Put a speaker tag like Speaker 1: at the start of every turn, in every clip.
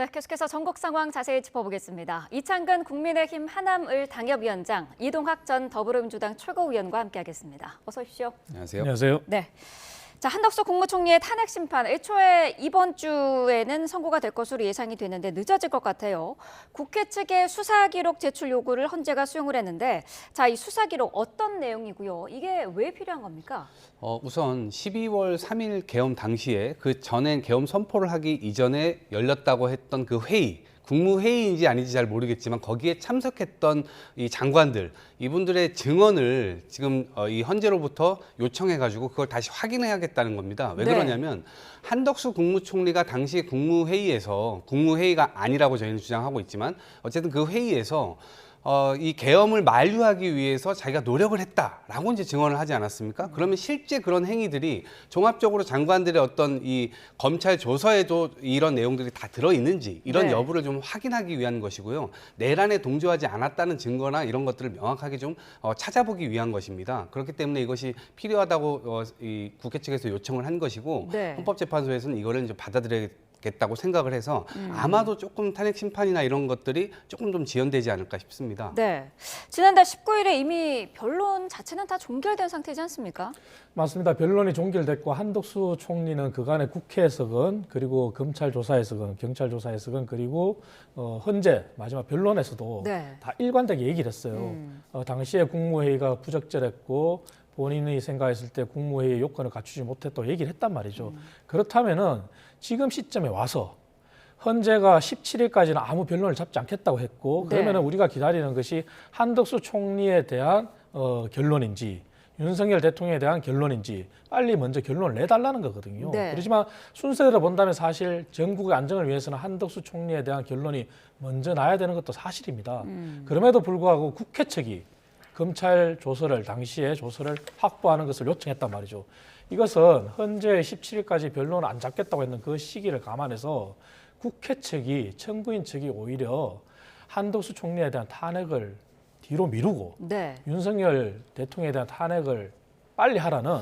Speaker 1: 네, 계속해서 전국 상황 자세히 짚어보겠습니다. 이창근 국민의힘 하남을 당협위원장, 이동학 전 더불어민주당 최고위원과 함께하겠습니다. 어서 오십시오.
Speaker 2: 안녕하세요.
Speaker 3: 안녕하세요.
Speaker 1: 네. 자, 한덕수 국무총리의 탄핵 심판, 애초에 이번 주에는 선고가 될 것으로 예상이 되는데 늦어질 것 같아요. 국회 측의 수사 기록 제출 요구를 헌재가 수용을 했는데, 자, 이 수사 기록 어떤 내용이고요? 이게 왜 필요한 겁니까?
Speaker 2: 우선 12월 3일 계엄 당시에 그 전엔 계엄 선포를 하기 이전에 열렸다고 했던 그 회의, 국무회의인지 아닌지 잘 모르겠지만 거기에 참석했던 이 장관들, 이분들의 증언을 지금 이 헌재로부터 요청해가지고 그걸 다시 확인해야겠다는 겁니다. 왜
Speaker 1: 네.
Speaker 2: 그러냐면 한덕수 국무총리가 당시 국무회의에서, 국무회의가 아니라고 저희는 주장하고 있지만 어쨌든 그 회의에서 이 계엄을 만류하기 위해서 자기가 노력을 했다라고 이제 증언을 하지 않았습니까? 그러면 실제 그런 행위들이 종합적으로 장관들의 어떤 이 검찰 조서에도 이런 내용들이 다 들어있는지 이런
Speaker 1: 네.
Speaker 2: 여부를 좀 확인하기 위한 것이고요. 내란에 동조하지 않았다는 증거나 이런 것들을 명확하게 좀 찾아보기 위한 것입니다. 그렇기 때문에 이것이 필요하다고 이 국회 측에서 요청을 한 것이고
Speaker 1: 네.
Speaker 2: 헌법재판소에서는 이거를 이제 받아들여야겠다고 생각을 해서 아마도 조금 탄핵 심판이나 이런 것들이 조금 좀 지연되지 않을까 싶습니다.
Speaker 1: 네. 지난달 19일에 이미 변론 자체는 다 종결된 상태지 않습니까?
Speaker 3: 맞습니다. 변론이 종결됐고 한덕수 총리는 그간의 국회에서건 그리고 검찰 조사에서건 경찰 조사에서건 그리고 헌재 마지막 변론에서도
Speaker 1: 네.
Speaker 3: 다 일관되게 얘기를 했어요. 당시에 국무회의가 부적절했고 본인이 생각했을 때 국무회의 요건을 갖추지 못했다고 얘기를 했단 말이죠. 그렇다면은 지금 시점에 와서 헌재가 17일까지는 아무 변론을 잡지 않겠다고 했고
Speaker 1: 네.
Speaker 3: 그러면은 우리가 기다리는 것이 한덕수 총리에 대한 결론인지 윤석열 대통령에 대한 결론인지 빨리 먼저 결론을 내달라는 거거든요.
Speaker 1: 네.
Speaker 3: 그렇지만 순서대로 본다면 사실 전국의 안정을 위해서는 한덕수 총리에 대한 결론이 먼저 나야 되는 것도 사실입니다. 그럼에도 불구하고 국회 측이 검찰 조서를 당시에 조서를 확보하는 것을 요청했단 말이죠. 이것은 헌재 17일까지 변론을 안 잡겠다고 했는 그 시기를 감안해서 국회 측이 청구인 측이 오히려 한덕수 총리에 대한 탄핵을 뒤로 미루고
Speaker 1: 네.
Speaker 3: 윤석열 대통령에 대한 탄핵을 빨리 하라는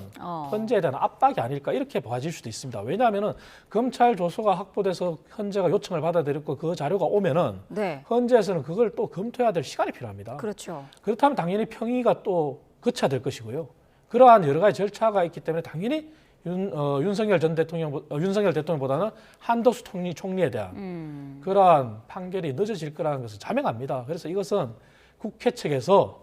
Speaker 3: 헌재에 대한 압박이 아닐까 이렇게 봐질 수도 있습니다. 왜냐하면은 검찰 조서가 확보돼서 헌재가 요청을 받아들였고 그 자료가 오면은
Speaker 1: 네.
Speaker 3: 헌재에서는 그걸 또 검토해야 될 시간이 필요합니다.
Speaker 1: 그렇죠.
Speaker 3: 그렇다면 당연히 평의가 또 거쳐야 될 것이고요. 그러한 여러 가지 절차가 있기 때문에 당연히 윤석열 대통령보다는 한덕수 총리에 대한 그러한 판결이 늦어질 거라는 것을 자명합니다. 그래서 이것은 국회 측에서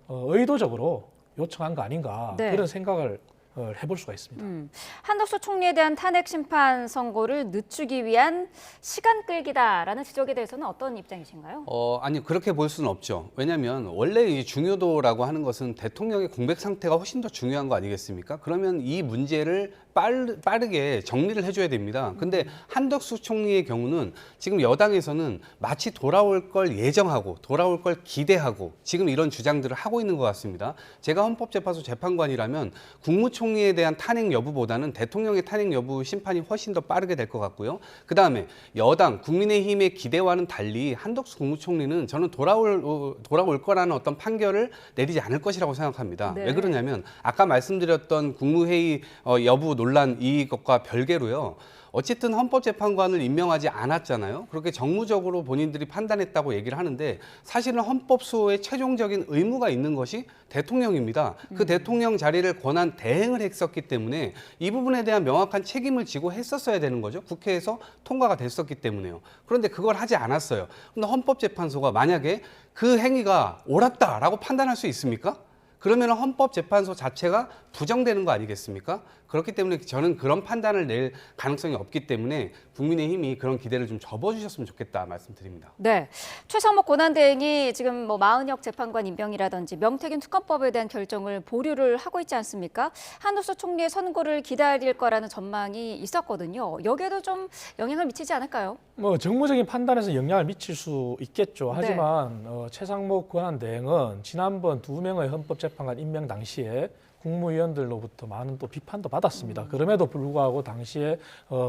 Speaker 3: 의도적으로 요청한 거 아닌가
Speaker 1: 네.
Speaker 3: 그런 생각을 해볼 수가 있습니다.
Speaker 1: 한덕수 총리에 대한 탄핵 심판 선고를 늦추기 위한 시간 끌기다라는 지적에 대해서는 어떤 입장이신가요?
Speaker 2: 아니 그렇게 볼 수는 없죠. 왜냐하면 원래 이 중요도라고 하는 것은 대통령의 공백 상태가 훨씬 더 중요한 거 아니겠습니까? 그러면 이 문제를 빠르게 정리를 해줘야 됩니다. 근데 한덕수 총리의 경우는 지금 여당에서는 마치 돌아올 걸 예정하고 돌아올 걸 기대하고 지금 이런 주장들을 하고 있는 것 같습니다. 제가 헌법재판소 재판관이라면 국무총리에 대한 탄핵 여부보다는 대통령의 탄핵 여부 심판이 훨씬 더 빠르게 될 것 같고요. 그다음에 여당 국민의힘의 기대와는 달리 한덕수 국무총리는 저는 돌아올 거라는 어떤 판결을 내리지 않을 것이라고 생각합니다.
Speaker 1: 네.
Speaker 2: 왜 그러냐면 아까 말씀드렸던 국무회의 여부 논란 이것과 별개로요. 어쨌든 헌법재판관을 임명하지 않았잖아요. 그렇게 정무적으로 본인들이 판단했다고 얘기를 하는데 사실은 헌법 수호에 최종적인 의무가 있는 것이 대통령입니다. 그 대통령 자리를 권한 대행을 했었기 때문에 이 부분에 대한 명확한 책임을 지고 했었어야 되는 거죠. 국회에서 통과가 됐었기 때문에요. 그런데 그걸 하지 않았어요. 그런데 헌법재판소가 만약에 그 행위가 옳았다라고 판단할 수 있습니까? 그러면 헌법재판소 자체가 부정되는 거 아니겠습니까? 그렇기 때문에 저는 그런 판단을 낼 가능성이 없기 때문에 국민의힘이 그런 기대를 좀 접어주셨으면 좋겠다 말씀드립니다.
Speaker 1: 네, 최상목 권한대행이 지금 뭐 마은혁 재판관 임명이라든지 명태균 특검법에 대한 결정을 보류를 하고 있지 않습니까? 한덕수 총리의 선고를 기다릴 거라는 전망이 있었거든요. 여기에도 좀 영향을 미치지 않을까요?
Speaker 3: 뭐 정무적인 판단에서 영향을 미칠 수 있겠죠. 하지만 최상목 권한대행은 지난번 2명의 헌법재판관 임명 당시에 국무위원들로부터 많은 또 비판도 받았습니다. 그럼에도 불구하고 당시에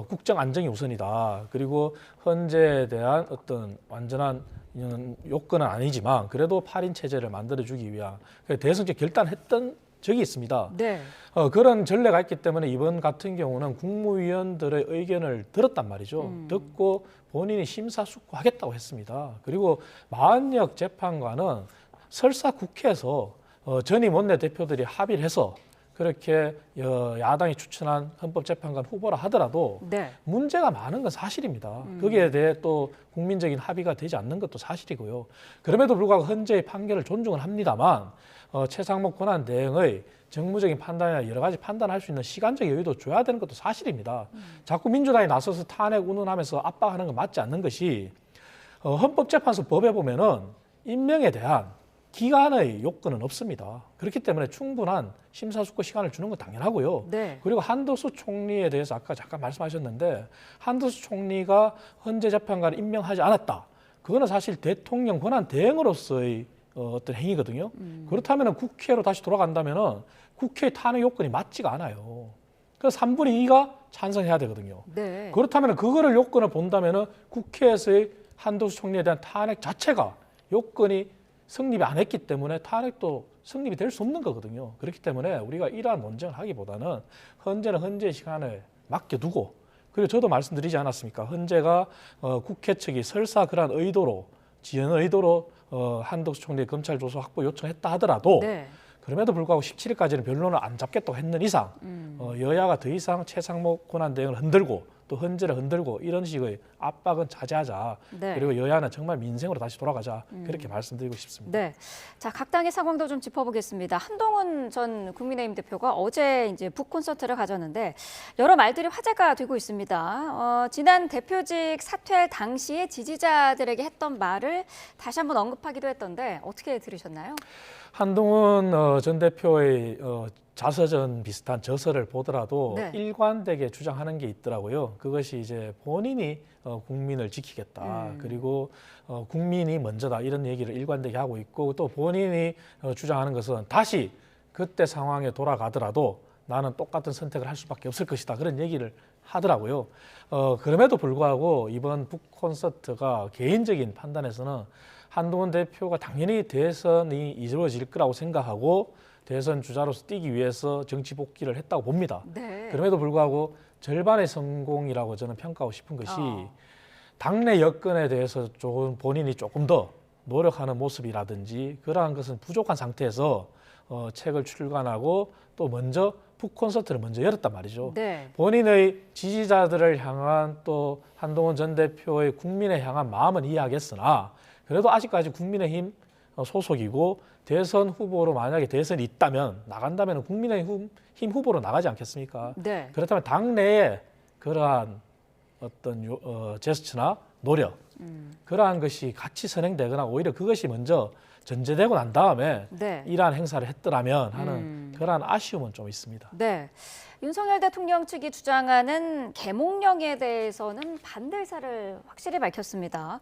Speaker 3: 국정 안정이 우선이다. 그리고 헌재에 대한 어떤 완전한 요건은 아니지만 그래도 8인 체제를 만들어주기 위한 대선적 결단했던 적이 있습니다.
Speaker 1: 네.
Speaker 3: 그런 전례가 있기 때문에 이번 같은 경우는 국무위원들의 의견을 들었단 말이죠. 듣고 본인이 심사숙고하겠다고 했습니다. 그리고 마은혁 재판관은 설사 국회에서 전임 원내대표들이 합의를 해서 그렇게 야당이 추천한 헌법재판관 후보라 하더라도
Speaker 1: 네.
Speaker 3: 문제가 많은 건 사실입니다. 거기에 대해 또 국민적인 합의가 되지 않는 것도 사실이고요. 그럼에도 불구하고 헌재의 판결을 존중을 합니다만 최상목 권한대행의 정무적인 판단이나 여러 가지 판단할 수 있는 시간적 여유도 줘야 되는 것도 사실입니다. 자꾸 민주당이 나서서 탄핵 운운하면서 압박하는 건 맞지 않는 것이 헌법재판소 법에 보면은 임명에 대한 기간의 요건은 없습니다. 그렇기 때문에 충분한 심사숙고 시간을 주는 건 당연하고요.
Speaker 1: 네.
Speaker 3: 그리고 한덕수 총리에 대해서 아까 잠깐 말씀하셨는데 한덕수 총리가 헌재 재판관을 임명하지 않았다. 그거는 사실 대통령 권한 대행으로서의 어떤 행위거든요. 그렇다면 국회로 다시 돌아간다면 국회의 탄핵 요건이 맞지가 않아요. 그래서 3분의 2가 찬성해야 되거든요.
Speaker 1: 네.
Speaker 3: 그렇다면 그거를 요건을 본다면 국회에서의 한덕수 총리에 대한 탄핵 자체가 요건이 성립이 안 했기 때문에 탄핵도 성립이 될 수 없는 거거든요. 그렇기 때문에 우리가 이러한 논쟁을 하기보다는 헌재는 헌재의 시간을 맡겨두고 그리고 저도 말씀드리지 않았습니까? 헌재가 국회 측이 설사 그러한 의도로 지연 의도로 한덕수 총리의 검찰 조사 확보 요청했다 하더라도
Speaker 1: 네.
Speaker 3: 그럼에도 불구하고 17일까지는 변론을 안 잡겠다고 했는 이상 여야가 더 이상 최상목 권한대행을 흔들고 또 헌재를 흔들고 이런 식의 압박은 자제하자.
Speaker 1: 네.
Speaker 3: 그리고 여야는 정말 민생으로 다시 돌아가자. 그렇게 말씀드리고 싶습니다.
Speaker 1: 네. 자, 각 당의 상황도 좀 짚어보겠습니다. 한동훈 전 국민의힘 대표가 어제 이제 북 콘서트를 가졌는데 여러 말들이 화제가 되고 있습니다. 지난 대표직 사퇴 당시에 지지자들에게 했던 말을 다시 한번 언급하기도 했던데 어떻게 들으셨나요?
Speaker 3: 한동훈 전 대표의 자서전 비슷한 저서를 보더라도
Speaker 1: 네.
Speaker 3: 일관되게 주장하는 게 있더라고요. 그것이 이제 본인이 국민을 지키겠다. 그리고 국민이 먼저다. 이런 얘기를 일관되게 하고 있고 또 본인이 주장하는 것은 다시 그때 상황에 돌아가더라도 나는 똑같은 선택을 할 수밖에 없을 것이다. 그런 얘기를 하더라고요. 그럼에도 불구하고 이번 북 콘서트가 개인적인 판단에서는 한동훈 대표가 당연히 대선이 이루어질 거라고 생각하고 대선 주자로서 뛰기 위해서 정치 복귀를 했다고 봅니다.
Speaker 1: 네.
Speaker 3: 그럼에도 불구하고 절반의 성공이라고 저는 평가하고 싶은 것이 당내 여건에 대해서 조금 본인이 조금 더 노력하는 모습이라든지 그러한 것은 부족한 상태에서 책을 출간하고 또 먼저 북 콘서트를 먼저 열었단 말이죠.
Speaker 1: 네.
Speaker 3: 본인의 지지자들을 향한 또 한동훈 전 대표의 국민에 향한 마음은 이해하겠으나 그래도 아직까지 국민의힘 소속이고 대선 후보로 만약에 대선이 있다면 나간다면 국민의힘 후보로 나가지 않겠습니까?
Speaker 1: 네.
Speaker 3: 그렇다면 당내에 그러한 어떤 제스처나 노력 그러한 것이 같이 선행되거나 오히려 그것이 먼저 전제되고 난 다음에
Speaker 1: 네.
Speaker 3: 이러한 행사를 했더라면 하는 그러한 아쉬움은 좀 있습니다.
Speaker 1: 네. 윤석열 대통령 측이 주장하는 계몽령에 대해서는 반대 의사를 확실히 밝혔습니다.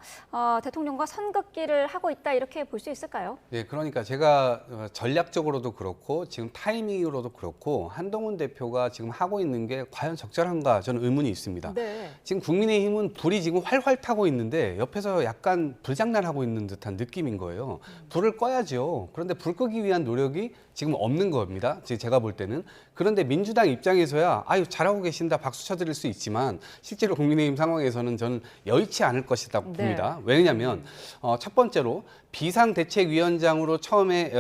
Speaker 1: 대통령과 선긋기를 하고 있다 이렇게 볼 수 있을까요?
Speaker 2: 네, 그러니까 제가 전략적으로도 그렇고 지금 타이밍으로도 그렇고 한동훈 대표가 지금 하고 있는 게 과연 적절한가 저는 의문이 있습니다.
Speaker 1: 네.
Speaker 2: 지금 국민의힘은 불이 지금 활활 타고 있는데 옆에서 약간 불장난하고 있는 듯한 느낌인 거예요. 불을 꺼야죠. 그런데 불 끄기 위한 노력이 지금 없는 겁니다. 제가 볼 때는. 그런데 민주당 입장에서야 아유 잘하고 계신다 박수 쳐드릴 수 있지만 실제로 국민의힘 상황에서는 저는 여의치 않을 것이다 봅니다.
Speaker 1: 네.
Speaker 2: 왜냐하면 첫 번째로 비상대책위원장으로 처음에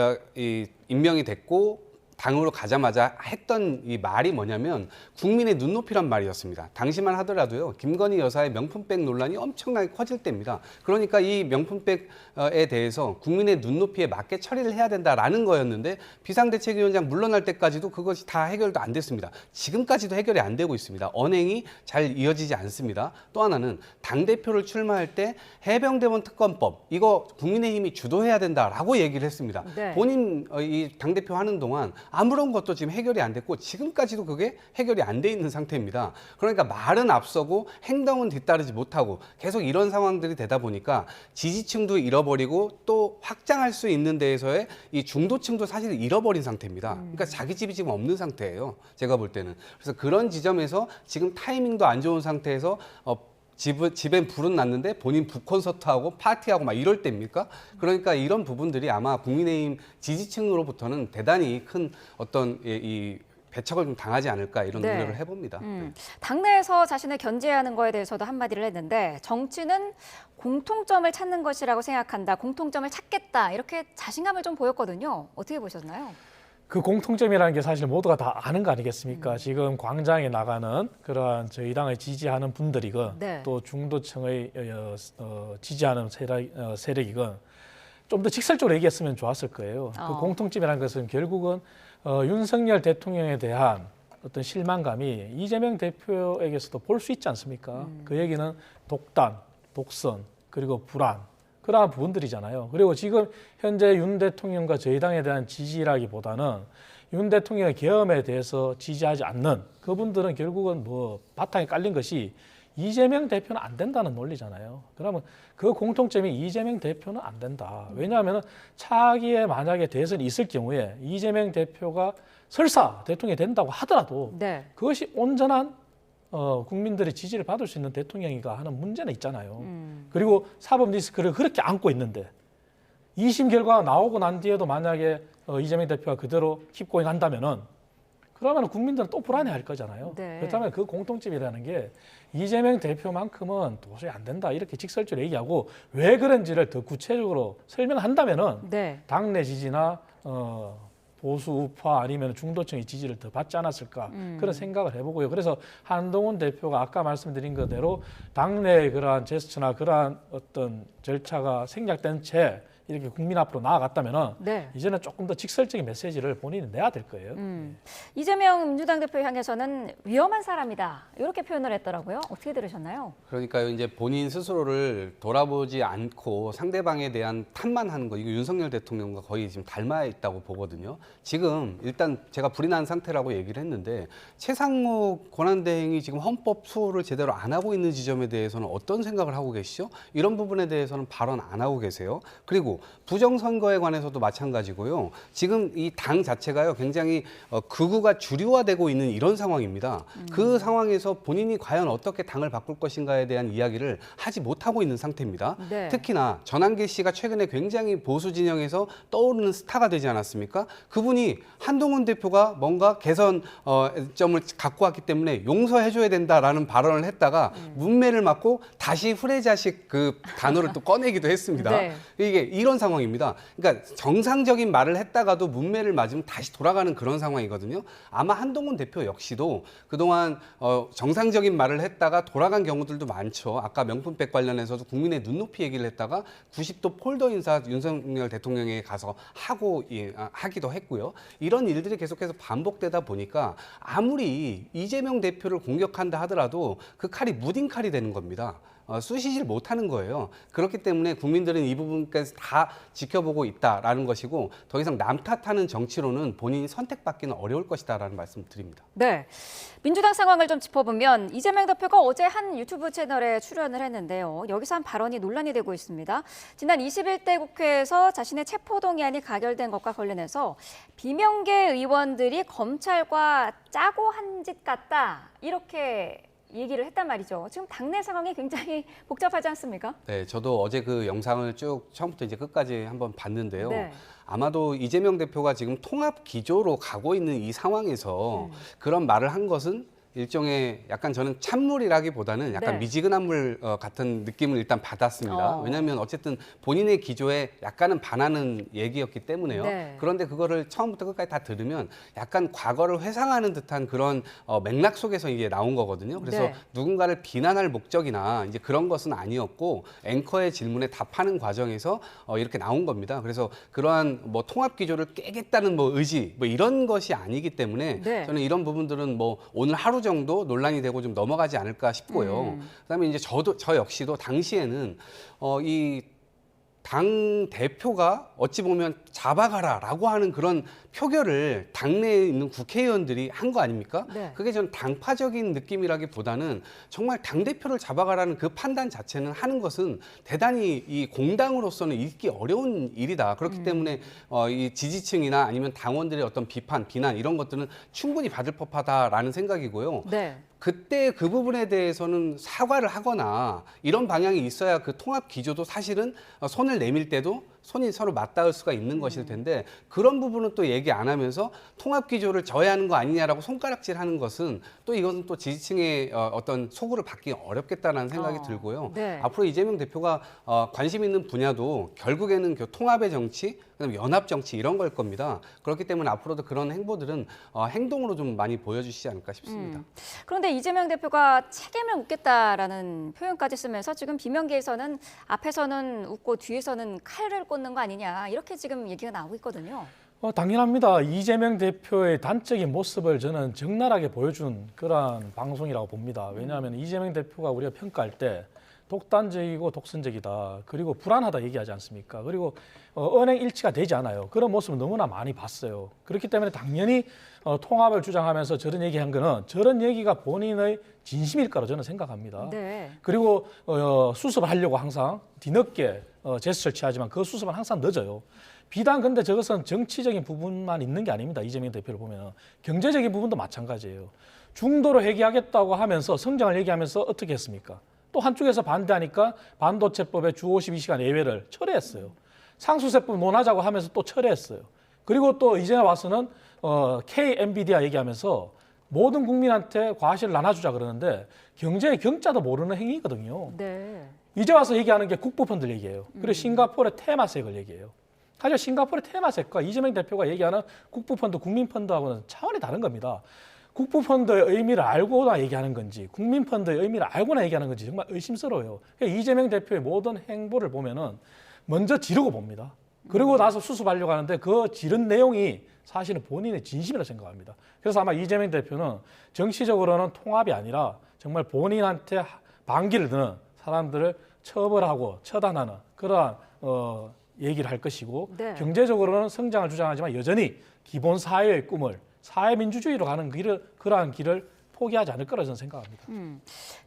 Speaker 2: 임명이 됐고 당으로 가자마자 했던 이 말이 뭐냐면 국민의 눈높이란 말이었습니다. 당시만 하더라도요. 김건희 여사의 명품백 논란이 엄청나게 커질 때입니다. 그러니까 이 명품백에 대해서 국민의 눈높이에 맞게 처리를 해야 된다라는 거였는데 비상대책위원장 물러날 때까지도 그것이 다 해결도 안 됐습니다. 지금까지도 해결이 안 되고 있습니다. 언행이 잘 이어지지 않습니다. 또 하나는 당대표를 출마할 때 해병대원 특검법 이거 국민의힘이 주도해야 된다라고 얘기를 했습니다.
Speaker 1: 네.
Speaker 2: 본인 이 당대표 하는 동안 아무런 것도 지금 해결이 안 됐고 지금까지도 그게 해결이 안 돼 있는 상태입니다. 그러니까 말은 앞서고 행동은 뒤따르지 못하고 계속 이런 상황들이 되다 보니까 지지층도 잃어버리고 또 확장할 수 있는 데에서의 이 중도층도 사실 잃어버린 상태입니다. 그러니까 자기 집이 지금 없는 상태예요. 제가 볼 때는. 그래서 그런 지점에서 지금 타이밍도 안 좋은 상태에서 집엔 불은 났는데 본인 북콘서트하고 파티하고 막 이럴 때입니까? 그러니까 이런 부분들이 아마 국민의힘 지지층으로부터는 대단히 큰 어떤 이 배척을 좀 당하지 않을까 이런
Speaker 1: 네.
Speaker 2: 우려를 해봅니다.
Speaker 1: 당내에서 자신을 견제하는 거에 대해서도 한마디를 했는데 정치는 공통점을 찾는 것이라고 생각한다. 공통점을 찾겠다. 이렇게 자신감을 좀 보였거든요. 어떻게 보셨나요?
Speaker 3: 그 공통점이라는 게 사실 모두가 다 아는 거 아니겠습니까? 지금 광장에 나가는 그러한 저희 당을 지지하는 분들이건
Speaker 1: 네.
Speaker 3: 또 중도층의 지지하는 세력이건 좀 더 직설적으로 얘기했으면 좋았을 거예요. 그 공통점이라는 것은 결국은 윤석열 대통령에 대한 어떤 실망감이 이재명 대표에게서도 볼 수 있지 않습니까? 그 얘기는 독단, 독선, 그리고 불안, 그러한 부분들이잖아요. 그리고 지금 현재 윤 대통령과 저희 당에 대한 지지라기보다는 윤 대통령의 계엄에 대해서 지지하지 않는 그분들은 결국은 뭐 바탕에 깔린 것이 이재명 대표는 안 된다는 논리잖아요. 그러면 그 공통점이 이재명 대표는 안 된다. 왜냐하면 차기에 만약에 대선이 있을 경우에 이재명 대표가 설사 대통령이 된다고 하더라도
Speaker 1: 네.
Speaker 3: 그것이 온전한 국민들의 지지를 받을 수 있는 대통령이가 하는 문제는 있잖아요. 그리고 사법 리스크를 그렇게 안고 있는데 2심 결과가 나오고 난 뒤에도 만약에 이재명 대표가 그대로 킵고잉 한다면은 그러면 국민들은 또 불안해할 거잖아요.
Speaker 1: 네.
Speaker 3: 그렇다면 그 공통점이라는 게 이재명 대표만큼은 도저히 안 된다 이렇게 직설적으로 얘기하고 왜 그런지를 더 구체적으로 설명한다면은
Speaker 1: 네.
Speaker 3: 당내 지지나 보수 우파 아니면 중도층의 지지를 더 받지 않았을까 그런 생각을 해보고요. 그래서 한동훈 대표가 아까 말씀드린 그대로 당내의 그러한 제스처나 그러한 어떤 절차가 생략된 채 이렇게 국민 앞으로 나아갔다면은
Speaker 1: 네.
Speaker 3: 이제는 조금 더 직설적인 메시지를 본인이 내야 될 거예요.
Speaker 1: 이재명 민주당 대표 향해서는 위험한 사람이다. 이렇게 표현을 했더라고요. 어떻게 들으셨나요?
Speaker 2: 그러니까 이제 본인 스스로를 돌아보지 않고 상대방에 대한 탓만 하는 거, 이거 윤석열 대통령과 거의 지금 닮아 있다고 보거든요. 지금 일단 제가 불이 난 상태라고 얘기를 했는데 최상목 권한대행이 지금 헌법 수호를 제대로 안 하고 있는 지점에 대해서는 어떤 생각을 하고 계시죠? 이런 부분에 대해서는 발언 안 하고 계세요. 그리고 부정선거에 관해서도 마찬가지고요. 지금 이 당 자체가요, 굉장히 극우가 주류화되고 있는 이런 상황입니다. 그 상황에서 본인이 과연 어떻게 당을 바꿀 것인가에 대한 이야기를 하지 못하고 있는 상태입니다.
Speaker 1: 네.
Speaker 2: 특히나 전한길 씨가 최근에 굉장히 보수 진영에서 떠오르는 스타가 되지 않았습니까? 그분이 한동훈 대표가 뭔가 개선점을 갖고 왔기 때문에 용서해줘야 된다라는 발언을 했다가 문매를 맞고 다시 후레자식 그 단어를 또 꺼내기도 했습니다.
Speaker 1: 네.
Speaker 2: 이게 이런 상황입니다. 그러니까 정상적인 말을 했다가도 문매를 맞으면 다시 돌아가는 그런 상황이거든요. 아마 한동훈 대표 역시도 그동안 정상적인 말을 했다가 돌아간 경우들도 많죠. 아까 명품백 관련해서도 국민의 눈높이 얘기를 했다가 90도 폴더 인사 윤석열 대통령에게 가서 하기도 했고요. 이런 일들이 계속해서 반복되다 보니까 아무리 이재명 대표를 공격한다 하더라도 그 칼이 무딘 칼이 되는 겁니다. 쑤시질 못하는 거예요. 그렇기 때문에 국민들은 이 부분까지 다 지켜보고 있다라는 것이고 더 이상 남 탓하는 정치로는 본인이 선택받기는 어려울 것이다라는 말씀 드립니다.
Speaker 1: 네. 민주당 상황을 좀 짚어보면 이재명 대표가 어제 한 유튜브 채널에 출연을 했는데요. 여기서 한 발언이 논란이 되고 있습니다. 지난 21대 국회에서 자신의 체포동의안이 가결된 것과 관련해서 비명계 의원들이 검찰과 짜고 한 짓 같다. 이렇게 얘기를 했단 말이죠. 지금 당내 상황이 굉장히 복잡하지 않습니까?
Speaker 2: 네, 저도 어제 그 영상을 쭉 처음부터 이제 끝까지 한번 봤는데요.
Speaker 1: 네.
Speaker 2: 아마도 이재명 대표가 지금 통합 기조로 가고 있는 이 상황에서 그런 말을 한 것은 일종의 약간 저는 찬물이라기보다는 약간
Speaker 1: 네.
Speaker 2: 미지근한 물 같은 느낌을 일단 받았습니다. 왜냐하면 어쨌든 본인의 기조에 약간은 반하는 얘기였기 때문에요.
Speaker 1: 네.
Speaker 2: 그런데 그거를 처음부터 끝까지 다 들으면 약간 과거를 회상하는 듯한 그런 맥락 속에서 이게 나온 거거든요. 그래서
Speaker 1: 네.
Speaker 2: 누군가를 비난할 목적이나 이제 그런 것은 아니었고 앵커의 질문에 답하는 과정에서 이렇게 나온 겁니다. 그래서 그러한 뭐 통합 기조를 깨겠다는 뭐 의지 뭐 이런 것이 아니기 때문에
Speaker 1: 네.
Speaker 2: 저는 이런 부분들은 뭐 오늘 하루 정도 논란이 되고 좀 넘어가지 않을까 싶고요. 그다음에 이제 저 역시도 당시에는 이 당 대표가 어찌 보면 잡아가라라고 하는 그런 표결을 당내에 있는 국회의원들이 한 거 아닙니까?
Speaker 1: 네.
Speaker 2: 그게 전 당파적인 느낌이라기보다는 정말 당 대표를 잡아가라는 그 판단 자체는 하는 것은 대단히 이 공당으로서는 읽기 어려운 일이다. 그렇기 때문에 이 지지층이나 아니면 당원들의 어떤 비판, 비난 이런 것들은 충분히 받을 법하다라는 생각이고요.
Speaker 1: 네.
Speaker 2: 그때 그 부분에 대해서는 사과를 하거나 이런 방향이 있어야 그 통합 기조도 사실은 손을 내밀 때도 손이 서로 맞닿을 수가 있는 것일 텐데 그런 부분은 또 얘기 안 하면서 통합 기조를 저해하는 거 아니냐라고 손가락질하는 것은 또 이것은 또 지지층의 어떤 소구를 받기 어렵겠다는 생각이 들고요.
Speaker 1: 네.
Speaker 2: 앞으로 이재명 대표가 관심 있는 분야도 결국에는 그 통합의 정치, 그다음에 연합 정치 이런 걸 겁니다. 그렇기 때문에 앞으로도 그런 행보들은 행동으로 좀 많이 보여주시지 않을까 싶습니다.
Speaker 1: 그런데 이재명 대표가 책임을 묻겠다라는 표현까지 쓰면서 지금 비명계에서는 앞에서는 웃고 뒤에서는 칼을 꽂는 거 아니냐 이렇게 지금 얘기가 나오고 있거든요.
Speaker 3: 당연합니다. 이재명 대표의 단적인 모습을 저는 적나라하게 보여준 그러한 방송이라고 봅니다. 왜냐하면 이재명 대표가 우리가 평가할 때 독단적이고 독선적이다. 그리고 불안하다 얘기하지 않습니까? 그리고 언행 일치가 되지 않아요. 그런 모습을 너무나 많이 봤어요. 그렇기 때문에 당연히 통합을 주장하면서 저런 얘기한 거는 저런 얘기가 본인의 진심일 거라 저는 생각합니다.
Speaker 1: 네.
Speaker 3: 그리고 수습을 하려고 항상 뒤늦게 제스처를 취하지만 그 수습은 항상 늦어요. 비단 근데 저것은 정치적인 부분만 있는 게 아닙니다. 이재명 대표를 보면 경제적인 부분도 마찬가지예요. 중도로 회귀하겠다고 하면서 성장을 얘기하면서 어떻게 했습니까? 또 한쪽에서 반대하니까 반도체법의 주 52시간 예외를 철회했어요. 상수세법 논하자고 하면서 또 철회했어요. 그리고 또 이제 와서는 K-엔비디아 얘기하면서 모든 국민한테 과실을 나눠주자 그러는데 경제의 경자도 모르는 행위거든요.
Speaker 1: 네.
Speaker 3: 이제 와서 얘기하는 게 국부펀드 얘기예요. 그리고 싱가포르의 테마색을 얘기해요. 사실 싱가포르의 테마색과 이재명 대표가 얘기하는 국부펀드, 국민펀드하고는 차원이 다른 겁니다. 국부펀드의 의미를 알고나 얘기하는 건지 국민펀드의 의미를 알고나 얘기하는 건지 정말 의심스러워요. 그러니까 이재명 대표의 모든 행보를 보면은 먼저 지르고 봅니다. 그리고 나서 수습하려고 하는데 그 지른 내용이 사실은 본인의 진심이라고 생각합니다. 그래서 아마 이재명 대표는 정치적으로는 통합이 아니라 정말 본인한테 반기를 드는 사람들을 처벌하고 처단하는 그러한 얘기를 할 것이고
Speaker 1: 네.
Speaker 3: 경제적으로는 성장을 주장하지만 여전히 기본 사회의 꿈을 사회민주주의로 가는 길을 그러한 길을 포기하지 않을 거라 저는 생각합니다.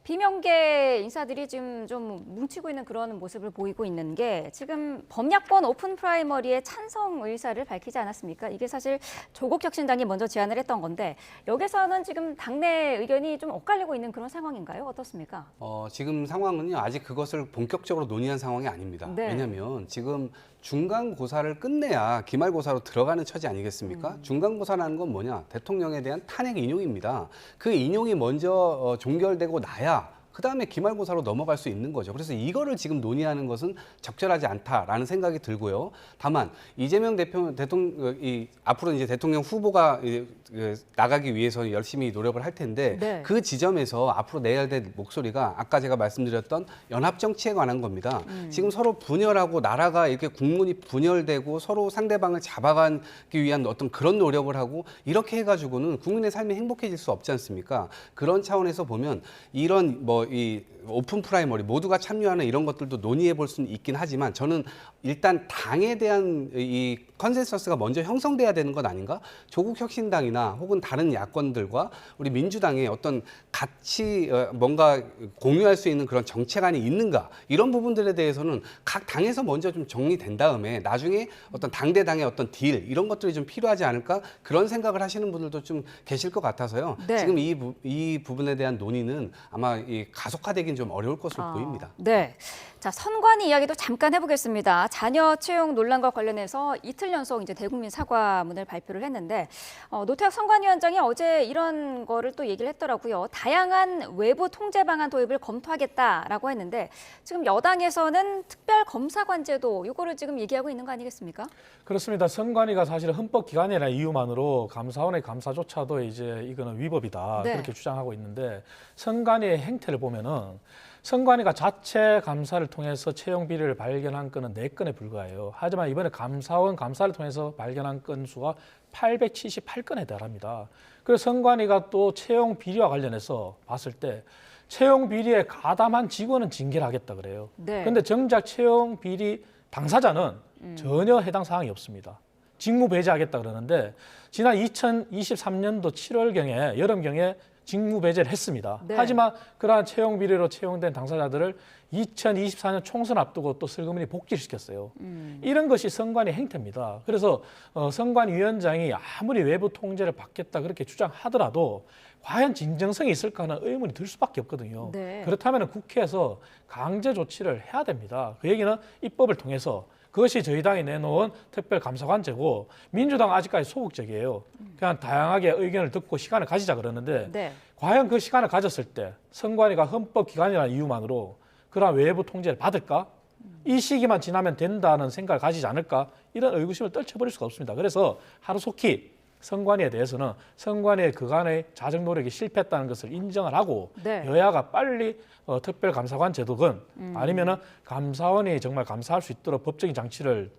Speaker 1: 비명계 인사들이 지금 좀 뭉치고 있는 그런 모습을 보이고 있는 게 지금 범야권 오픈 프라이머리에 찬성 의사를 밝히지 않았습니까? 이게 사실 조국 혁신당이 먼저 제안을 했던 건데 여기서는 지금 당내 의견이 좀 엇갈리고 있는 그런 상황인가요? 어떻습니까?
Speaker 2: 지금 상황은요 아직 그것을 본격적으로 논의한 상황이 아닙니다.
Speaker 1: 네.
Speaker 2: 왜냐하면 지금 중간고사를 끝내야 기말고사로 들어가는 처지 아니겠습니까? 중간고사라는 건 뭐냐? 대통령에 대한 탄핵 인용입니다. 그 인용이 먼저 종결되고 나야 그다음에 기말고사로 넘어갈 수 있는 거죠. 그래서 이거를 지금 논의하는 것은 적절하지 않다라는 생각이 들고요. 다만 이재명 대통령 앞으로 이제 대통령 후보가 나가기 위해서 열심히 노력을 할 텐데
Speaker 1: 네.
Speaker 2: 그 지점에서 앞으로 내야 될 목소리가 아까 제가 말씀드렸던 연합 정치에 관한 겁니다. 지금 서로 분열하고 나라가 이렇게 국문이 분열되고 서로 상대방을 잡아가기 위한 어떤 그런 노력을 하고 이렇게 해가지고는 국민의 삶이 행복해질 수 없지 않습니까? 그런 차원에서 보면 이런 이 오픈 프라이머리 모두가 참여하는 이런 것들도 논의해 볼 수는 있긴 하지만 저는 일단 당에 대한 이 컨센서스가 먼저 형성돼야 되는 것 아닌가? 조국 혁신당이나 혹은 다른 야권들과 우리 민주당의 어떤 같이 뭔가 공유할 수 있는 그런 정책안이 있는가? 이런 부분들에 대해서는 각 당에서 먼저 좀 정리된 다음에 나중에 어떤 당대당의 어떤 딜 이런 것들이 좀 필요하지 않을까? 그런 생각을 하시는 분들도 좀 계실 것 같아서요.
Speaker 1: 네.
Speaker 2: 지금 이 부분에 대한 논의는 아마 이 가속화되긴 좀 어려울 것으로 보입니다.
Speaker 1: 네. 자, 선관위 이야기도 잠깐 해보겠습니다. 자녀 채용 논란과 관련해서 이틀 연속 이제 대국민 사과문을 발표를 했는데 노태학 선관위원장이 어제 이런 거를 또 얘기를 했더라고요. 다양한 외부 통제 방안 도입을 검토하겠다라고 했는데 지금 여당에서는 특별 검사관제도 이거를 지금 얘기하고 있는 거 아니겠습니까?
Speaker 3: 그렇습니다. 선관위가 사실 헌법 기관이라는 이유만으로 감사원의 감사조차도 이제 이거는 위법이다
Speaker 1: 네.
Speaker 3: 그렇게 주장하고 있는데 선관위의 행태를 보면은 선관위가 자체 감사를 통해서 채용 비리를 발견한 건은 4건에 불과해요. 하지만 이번에 감사원 감사를 통해서 발견한 건 수가 878건에 달합니다. 그래서 선관위가 또 채용 비리와 관련해서 봤을 때 채용 비리에 가담한 직원은 징계를 하겠다 그래요.
Speaker 1: 네.
Speaker 3: 그런데 정작 채용 비리 당사자는 전혀 해당 사항이 없습니다. 직무 배제하겠다 그러는데 지난 2023년도 7월경에 여름경에 직무 배제를 했습니다.
Speaker 1: 네.
Speaker 3: 하지만 그러한 채용 비리로 채용된 당사자들을 2024년 총선 앞두고 또 슬그머니 복귀를 시켰어요. 이런 것이 선관위 행태입니다. 그래서 선관위원장이 아무리 외부 통제를 받겠다 그렇게 주장하더라도 과연 진정성이 있을까 하는 의문이 들 수밖에 없거든요.
Speaker 1: 네.
Speaker 3: 그렇다면 국회에서 강제 조치를 해야 됩니다. 그 얘기는 입법을 통해서 그것이 저희 당이 내놓은 특별감사관제고 민주당 아직까지 소극적이에요. 그냥 다양하게 의견을 듣고 시간을 가지자 그러는데
Speaker 1: 네.
Speaker 3: 과연 그 시간을 가졌을 때 선관위가 헌법기관이라는 이유만으로 그러한 외부 통제를 받을까? 이 시기만 지나면 된다는 생각을 가지지 않을까? 이런 의구심을 떨쳐버릴 수가 없습니다. 그래서 하루속히 선관위에 대해서는 선관위의 그간의 자정 노력이 실패했다는 것을 인정을 하고
Speaker 1: 네.
Speaker 3: 여야가 빨리 특별감사관 제도건 아니면은 감사원이 정말 감사할 수 있도록 법적인 장치를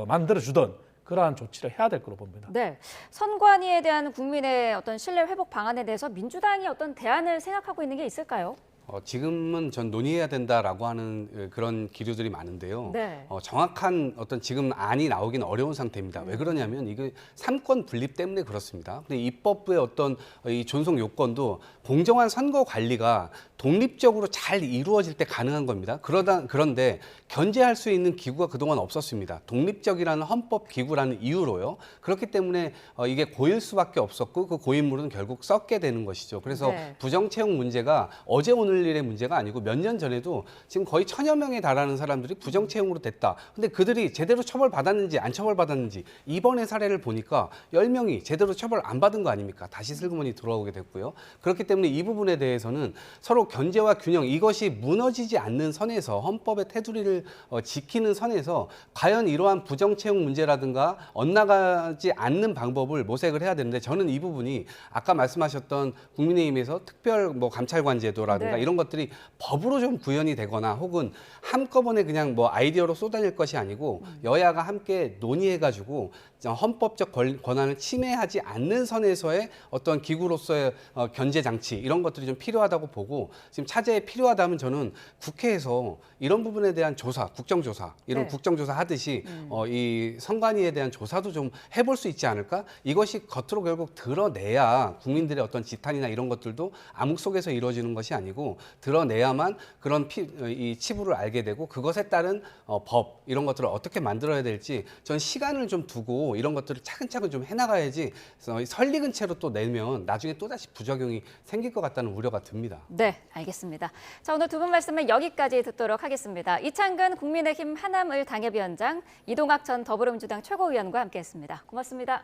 Speaker 3: 만들어주던 그러한 조치를 해야 될 거로 봅니다.
Speaker 1: 네, 선관위에 대한 국민의 어떤 신뢰 회복 방안에 대해서 민주당이 어떤 대안을 생각하고 있는 게 있을까요?
Speaker 2: 지금은 전 논의해야 된다라고 하는 그런 기류들이 많은데요.
Speaker 1: 네.
Speaker 2: 정확한 어떤 지금 안이 나오기는 어려운 상태입니다. 왜 그러냐면 이게 삼권 분립 때문에 그렇습니다. 근데 입법부의 어떤 이 존속 요건도 공정한 선거 관리가 독립적으로 잘 이루어질 때 가능한 겁니다. 그런데 견제할 수 있는 기구가 그동안 없었습니다. 독립적이라는 헌법 기구라는 이유로요. 그렇기 때문에 이게 고일 수밖에 없었고 그 고인물은 결국 썩게 되는 것이죠. 그래서
Speaker 1: 네.
Speaker 2: 부정 채용 문제가 어제 오늘 일의 문제가 아니고 몇 년 전에도 지금 거의 1000여 명에 달하는 사람들이 부정 채용으로 됐다. 근데 그들이 제대로 처벌받았는지 안 처벌받았는지 이번의 사례를 보니까 10명이 제대로 처벌 안 받은 거 아닙니까? 다시 슬그머니 돌아오게 됐고요. 그렇기 때문에 이 부분에 대해서는 서로 견제와 균형 이것이 무너지지 않는 선에서 헌법의 테두리를 지키는 선에서 과연 이러한 부정 채용 문제라든가 엇나가지 않는 방법을 모색을 해야 되는데 저는 이 부분이 아까 말씀하셨던 국민의힘에서 특별 감찰관 제도라든가
Speaker 1: 네.
Speaker 2: 이런 것들이 법으로 좀 구현이 되거나 혹은 한꺼번에 그냥 아이디어로 쏟아낼 것이 아니고 여야가 함께 논의해가지고 헌법적 권한을 침해하지 않는 선에서의 어떤 기구로서의 견제 장치 이런 것들이 좀 필요하다고 보고 지금 차제에 필요하다면 저는 국회에서 이런 부분에 대한 조사, 국정조사 이런
Speaker 1: 네.
Speaker 2: 국정조사 하듯이 이 선관위에 대한 조사도 좀 해볼 수 있지 않을까? 이것이 겉으로 결국 드러내야 국민들의 어떤 지탄이나 이런 것들도 암흑 속에서 이루어지는 것이 아니고 드러내야만 그런 이 치부를 알게 되고 그것에 따른 법 이런 것들을 어떻게 만들어야 될지 전 시간을 좀 두고 이런 것들을 차근차근 좀 해나가야지 설익은 채로 또 내면 나중에 또다시 부작용이 생길 것 같다는 우려가 듭니다.
Speaker 1: 네, 알겠습니다. 자, 오늘 두 분 말씀을 여기까지 듣도록 하겠습니다. 이창근 국민의힘 하남을 당협위원장, 이동학 전 더불어민주당 최고위원과 함께했습니다. 고맙습니다.